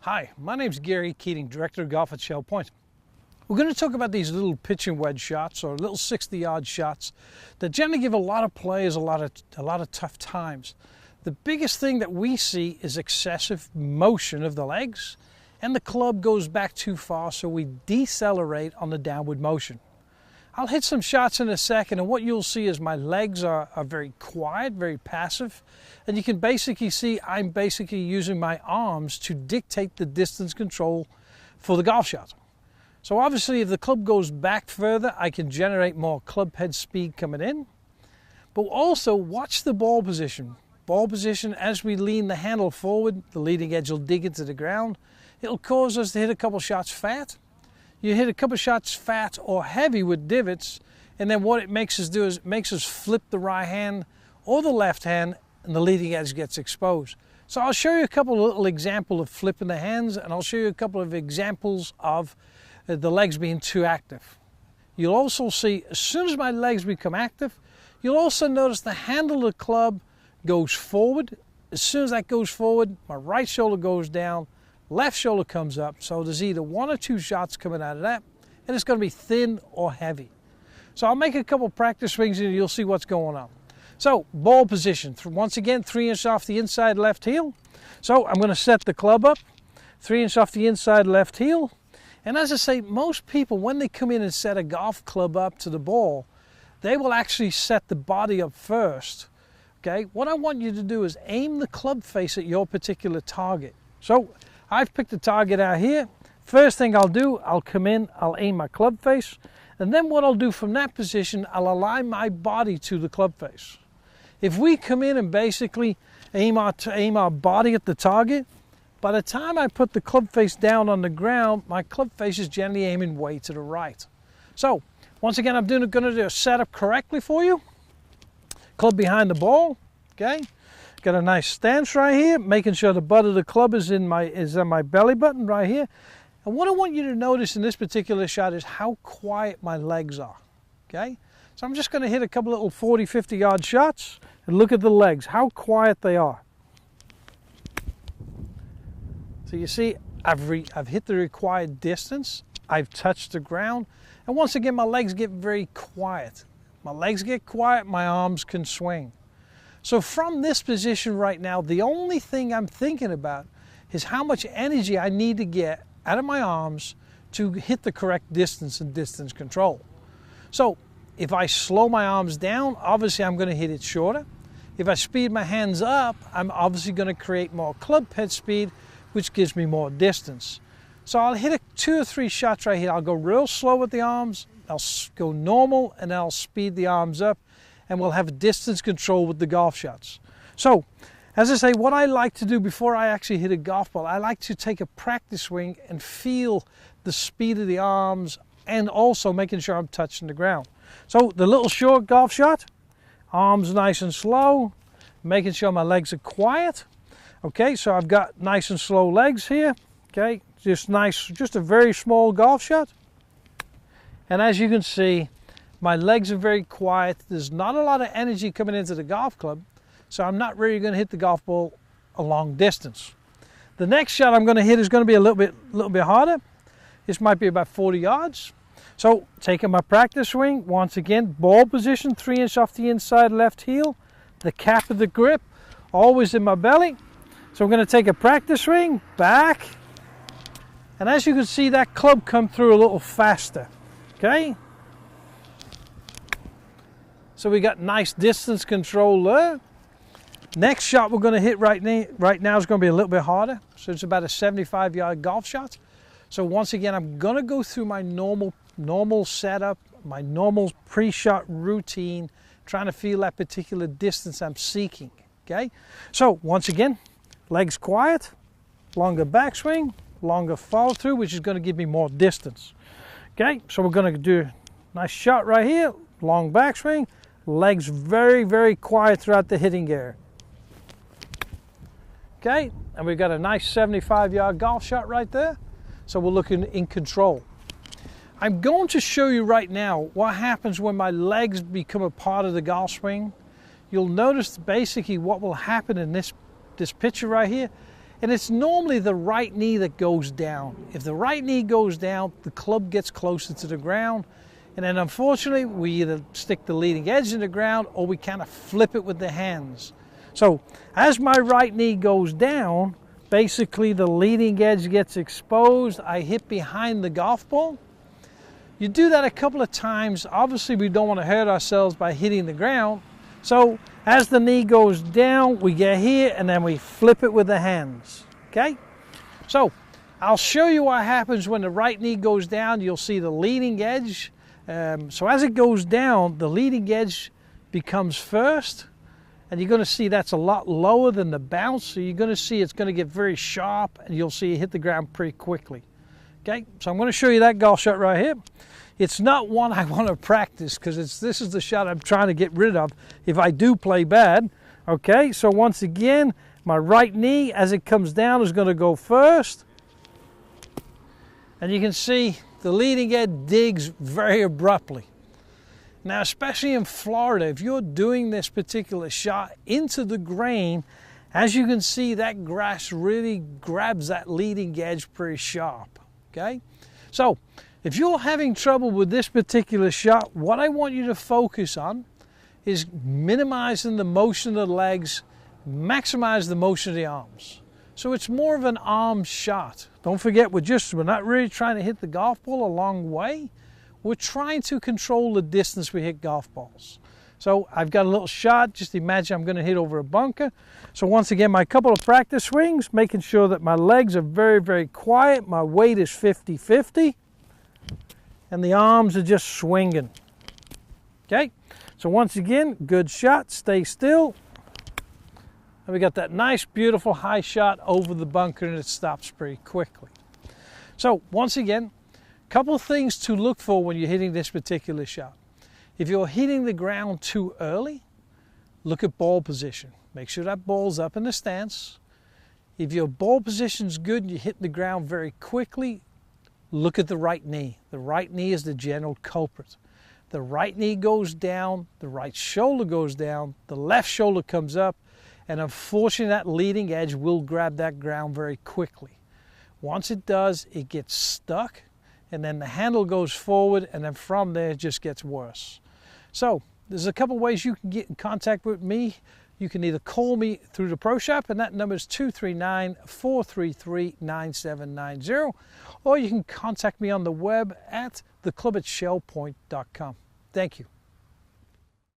Hi, my name's Gary Keating, Director of Golf at Shell Point. We're going to talk about these little pitching wedge shots or little 60-yard shots that generally give a lot of players a lot of tough times. The biggest thing that we see is excessive motion of the legs, and the club goes back too far, so we decelerate on the downward motion. I'll hit some shots in a second, and what you'll see is my legs are very quiet, very passive, and you can basically see I'm basically using my arms to dictate the distance control for the golf shot. So obviously if the club goes back further, I can generate more club head speed coming in, but also watch the ball position. Ball position, as we lean the handle forward, the leading edge will dig into the ground. It'll cause us to hit a couple shots fat. You hit a couple shots fat or heavy with divots, and then what it makes us do is it makes us flip the right hand or the left hand, and the leading edge gets exposed. So I'll show you a couple of little examples of flipping the hands, and I'll show you a couple of examples of the legs being too active. You'll also see, as soon as my legs become active, you'll also notice the handle of the club goes forward. As soon as that goes forward, my right shoulder goes down, left shoulder comes up, so there's either one or two shots coming out of that, and it's going to be thin or heavy. So I'll make a couple practice swings and you'll see what's going on. So ball position, once again 3 inches off the inside left heel. So I'm going to set the club up, 3 inches off the inside left heel. And as I say, most people, when they come in and set a golf club up to the ball, they will actually set the body up first. Okay, what I want you to do is aim the club face at your particular target. So I've picked a target out here. First thing I'll do, I'll come in, I'll aim my club face, and then what I'll do from that position, I'll align my body to the club face. If we come in and basically aim our body at the target, by the time I put the club face down on the ground, my club face is generally aiming way to the right. So once again, I'm going to do a setup correctly for you. Club behind the ball, okay? Got a nice stance right here, making sure the butt of the club is on my belly button right here. And what I want you to notice in this particular shot is how quiet my legs are, okay? So I'm just going to hit a couple little 40, 50 yard shots and look at the legs, how quiet they are. So you see, I've hit the required distance, I've touched the ground, and once again my legs get very quiet. My legs get quiet, my arms can swing. So from this position right now, the only thing I'm thinking about is how much energy I need to get out of my arms to hit the correct distance and distance control. So if I slow my arms down, obviously I'm going to hit it shorter. If I speed my hands up, I'm obviously going to create more club head speed, which gives me more distance. So I'll hit 2 or 3 shots right here. I'll go real slow with the arms, I'll go normal, and I'll speed the arms up, and we'll have distance control with the golf shots. So, as I say, what I like to do before I actually hit a golf ball, I like to take a practice swing and feel the speed of the arms and also making sure I'm touching the ground. So the little short golf shot, arms nice and slow, making sure my legs are quiet. Okay, so I've got nice and slow legs here. Okay, just a very small golf shot. And as you can see, my legs are very quiet. There's not a lot of energy coming into the golf club, so I'm not really going to hit the golf ball a long distance. The next shot I'm going to hit is going to be a little bit harder. This might be about 40 yards. So taking my practice swing, once again, ball position, 3 inches off the inside left heel, the cap of the grip, always in my belly. So I'm going to take a practice swing, back, and as you can see, that club come through a little faster, okay? So we got nice distance control there. Next shot we're going to hit right now is going to be a little bit harder. So it's about a 75-yard golf shot. So once again, I'm going to go through my normal setup, my normal pre-shot routine, trying to feel that particular distance I'm seeking, okay? So once again, legs quiet, longer backswing, longer follow through, which is going to give me more distance. Okay, so we're going to do a nice shot right here, long backswing, legs very, very quiet throughout the hitting area. Okay, and we've got a nice 75-yard golf shot right there. So we're looking in control. I'm going to show you right now what happens when my legs become a part of the golf swing. You'll notice basically what will happen in this picture right here And it's normally the right knee that goes down. If the right knee goes down, the club gets closer to the ground. And then unfortunately, we either stick the leading edge in the ground or we kind of flip it with the hands. So as my right knee goes down, basically the leading edge gets exposed. I hit behind the golf ball. You do that a couple of times. Obviously, we don't want to hurt ourselves by hitting the ground. So as the knee goes down, we get here and then we flip it with the hands, okay? So I'll show you what happens when the right knee goes down. You'll see the leading edge. So as it goes down, the leading edge becomes first, and you're going to see that's a lot lower than the bounce. So you're going to see it's going to get very sharp, and you'll see it hit the ground pretty quickly. Okay, so I'm going to show you that golf shot right here. It's not one I want to practice because this is the shot I'm trying to get rid of if I do play bad. Okay, so once again, my right knee as it comes down is going to go first. And you can see the leading edge digs very abruptly. Now, especially in Florida, if you're doing this particular shot into the grain, as you can see, that grass really grabs that leading edge pretty sharp. Okay, so if you're having trouble with this particular shot, what I want you to focus on is minimizing the motion of the legs, maximize the motion of the arms. So it's more of an arm shot. Don't forget, we're not really trying to hit the golf ball a long way. We're trying to control the distance we hit golf balls. So I've got a little shot. Just imagine I'm going to hit over a bunker. So once again, my couple of practice swings, making sure that my legs are very, very quiet. My weight is 50-50. And the arms are just swinging. Okay, so once again, good shot. Stay still. And we got that nice, beautiful high shot over the bunker, and it stops pretty quickly. So once again, a couple of things to look for when you're hitting this particular shot. If you're hitting the ground too early, look at ball position. Make sure that ball's up in the stance. If your ball position's good and you hit the ground very quickly, look at the right knee. The right knee is the general culprit. The right knee goes down, the right shoulder goes down, the left shoulder comes up, and unfortunately that leading edge will grab that ground very quickly. Once it does, it gets stuck, and then the handle goes forward, and then from there it just gets worse. So there's a couple ways you can get in contact with me. You can either call me through the Pro Shop, and that number is 239-433-9790, or you can contact me on the web at theclub@shellpoint.com. Thank you.